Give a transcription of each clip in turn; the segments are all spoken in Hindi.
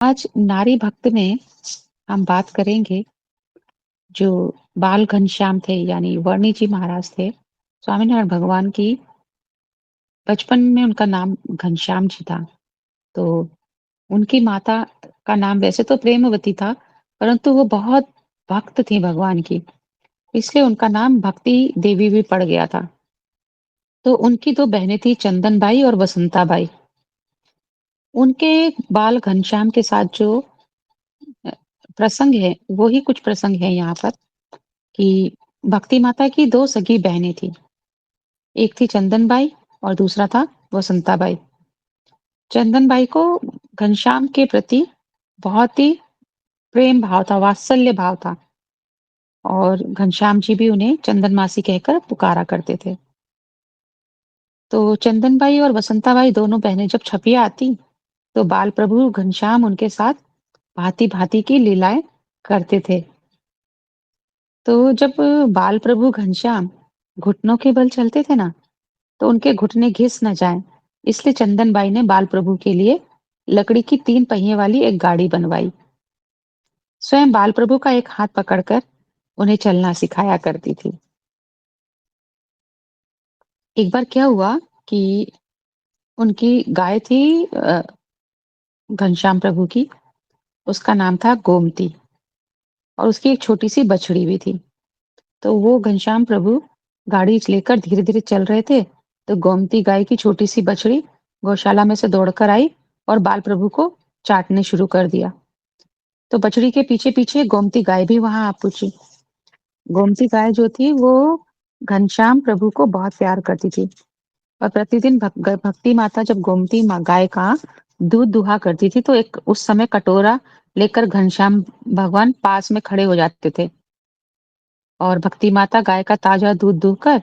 आज नारी भक्त में हम बात करेंगे जो बाल घनश्याम थे यानी वर्णी जी महाराज थे। स्वामीनारायण भगवान की बचपन में उनका नाम घनश्याम जी था। तो उनकी माता का नाम वैसे तो प्रेमवती था, परंतु वो बहुत भक्त थी भगवान की, इसलिए उनका नाम भक्ति देवी भी पड़ गया था। तो उनकी 2 बहनें थी चंदन बाई और वसंता बाई। उनके बाल घनश्याम के साथ जो अ, प्रसंग है, वो ही कुछ प्रसंग है यहाँ पर कि भक्ति माता की 2 सगी बहनें थी। एक थी चंदन बाई और दूसरा था वसंता बाई। चंदन बाई को घनश्याम के प्रति बहुत ही प्रेम भाव था, वात्सल्य भाव था और घनश्याम जी भी उन्हें चंदन मासी कहकर पुकारा करते थे। तो चंदन बाई और वसंता बाई दोनों बहनें जब छपिया आती, तो बाल प्रभु घनश्याम उनके साथ भांति-भांति की लीलाएं करते थे। तो जब बाल प्रभु घनश्याम घुटनों के बल चलते थे ना, तो उनके घुटने घिस न जाएं, इसलिए चंदन बाई ने बाल प्रभु के लिए लकड़ी की 3 पहिए वाली एक गाड़ी बनवाई। स्वयं बाल प्रभु का एक हाथ पकड़कर उन्हें चलना सिखाया करती थी। एक बार क्या हुआ कि उनकी गाय थी घनश्याम प्रभु की, उसका नाम था गोमती और उसकी एक छोटी सी बछड़ी भी थी। तो वो घनश्याम प्रभु गाड़ी लेकर धीरे-धीरे चल रहे थे, तो गोमती गाय की छोटी सी बछड़ी गौशाला में से दौड़कर आई और बाल प्रभु को चाटने शुरू कर दिया। तो बछड़ी के पीछे-पीछे गोमती गाय भी वहां आ पहुंची। गोमती गाय जो थी वो घनश्याम प्रभु को बहुत प्यार करती थी और प्रतिदिन भक्ति माता जब गोमती गाय का दूध दुहा करती थी तो एक उस समय कटोरा लेकर घनश्याम भगवान पास में खड़े हो जाते थे और भक्ति माता गाय का ताजा दूध दुहकर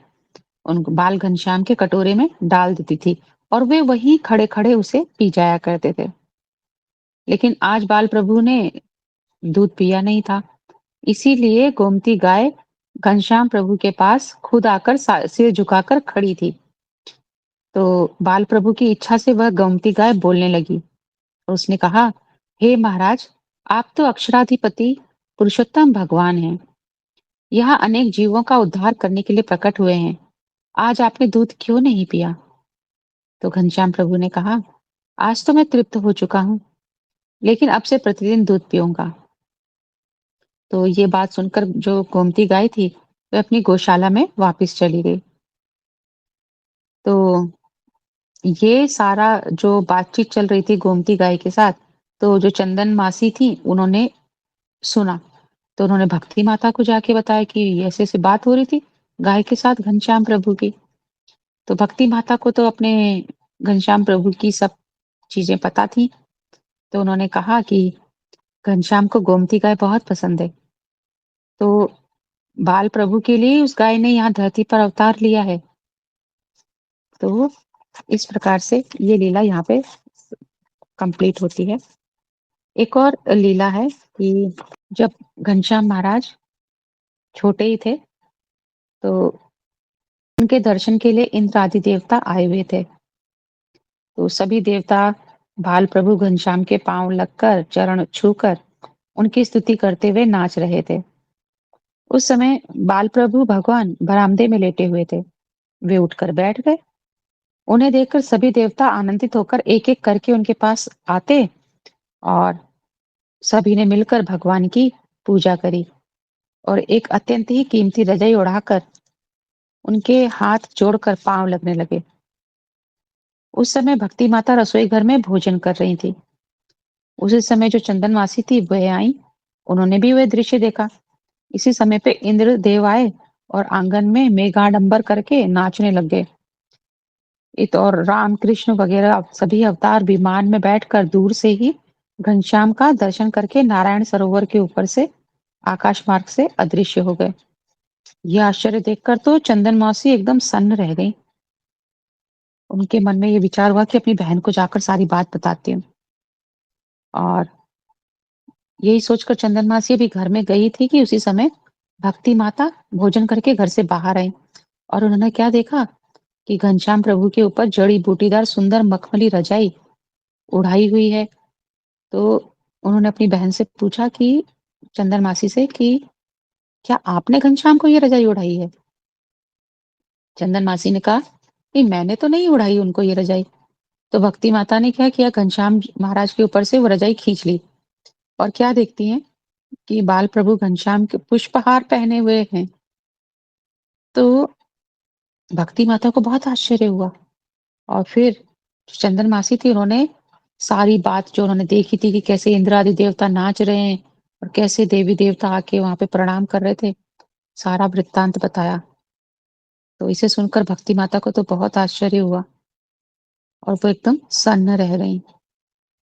उन बाल घनश्याम के कटोरे में डाल देती थी और वे वहीं खड़े-खड़े उसे पी जाया करते थे। लेकिन आज बाल प्रभु ने दूध पिया नहीं था, इसीलिए गोमती गाय घनश्याम प्रभु के पास खुद आकर सिर झुकाकर खड़ी थी। तो बाल प्रभु की इच्छा से वह गोमती गाय बोलने लगी और उसने कहा, हे महाराज, आप तो अक्षराधिपति पुरुषोत्तम भगवान हैं। यहाँ अनेक जीवों का उद्धार करने के लिए प्रकट हुए हैं। आज आपने दूध क्यों नहीं पिया? तो घनश्याम प्रभु ने कहा, आज तो मैं तृप्त हो चुका हूँ, लेकिन अब से प्रतिदिन दूध पीऊंगा। तो ये बात सुनकर जो गोमती गाय थी, वह अपनी गौशाला में वापस चली गई। तो ये सारा जो बातचीत चल रही थी गोमती गाय के साथ, तो जो चंदन मासी थी, उन्होंने सुना। तो उन्होंने भक्ति माता को जाके बताया कि ऐसे-ऐसे बात हो रही थी गाय के साथ घनश्याम प्रभु की। तो भक्ति माता को तो अपने घनश्याम प्रभु की सब चीजें पता थी। तो उन्होंने कहा कि घनश्याम को गोमती गाय बहुत पसंद है। तो बाल प्रभु के लिए उस गाय ने यहाँ धरती पर अवतार लिया है। तो इस प्रकार से ये लीला यहाँ पे कंप्लीट होती है। एक और लीला है कि जब घनश्याम महाराज छोटे ही थे, तो उनके दर्शन के लिए इंद्र आदि देवता आए हुए थे। तो सभी देवता बाल प्रभु घनश्याम के पांव लगकर, चरण छूकर उनकी स्तुति करते हुए नाच रहे थे। उस समय बाल प्रभु भगवान बरामदे में लेटे हुए थे। वे उठकर बैठ गए। उन्हें देखकर सभी देवता आनंदित होकर एक-एक करके उनके पास आते और सभी ने मिलकर भगवान की पूजा करी और एक अत्यंत ही कीमती रजाई उड़ाकर उनके हाथ जोड़कर पांव लगने लगे। उस समय भक्ति माता रसोई घर में भोजन कर रही थी। उसी समय जो चंदन मासी थी वह आई। उन्होंने भी वह दृश्य देखा। इसी समय पे इंद्र देव आए और आंगन में मेघाडंबर करके नाचने लग गए। इत और राम कृष्ण वगैरह सभी अवतार विमान में बैठकर दूर से ही घनश्याम का दर्शन करके नारायण सरोवर के ऊपर से आकाश मार्ग से अदृश्य हो गए। यह आश्चर्य देखकर तो चंदन मौसी एकदम सन्न रह गई। उनके मन में ये विचार हुआ कि अपनी बहन को जाकर सारी बात बताती हूँ और यही सोचकर चंदन मासी अभी घर में गई थी कि उसी समय भक्ति माता भोजन करके घर से बाहर आई और उन्होंने क्या देखा कि घनश्याम प्रभु के ऊपर जड़ी बूटीदार सुंदर मखमली रजाई उड़ाई हुई है। तो उन्होंने अपनी बहन से पूछा कि चंदन मासी से कि क्या आपने घनश्याम को ये रजाई उड़ाई है? चंदन मासी ने कहा, नहीं मैंने तो नहीं उड़ाई उनको ये रजाई। तो भक्ति माता ने क्या किया, घनश्याम महाराज के ऊपर से वो रजाई खींच ली और क्या देखती हैं कि बाल प्रभु घनश्याम के पुष्पहार पहने हुए हैं। तो भक्ति माता को बहुत आश्चर्य हुआ और फिर जो चंदन मासी थी उन्होंने सारी बात जो उन्होंने देखी थी कि कैसे इंद्र आदि देवता नाच रहे हैं और कैसे देवी देवता आके वहां पे प्रणाम कर रहे थे, सारा वृत्तांत बताया। तो इसे सुनकर भक्ति माता को तो बहुत आश्चर्य हुआ और वो एकदम सन्न रह गईं।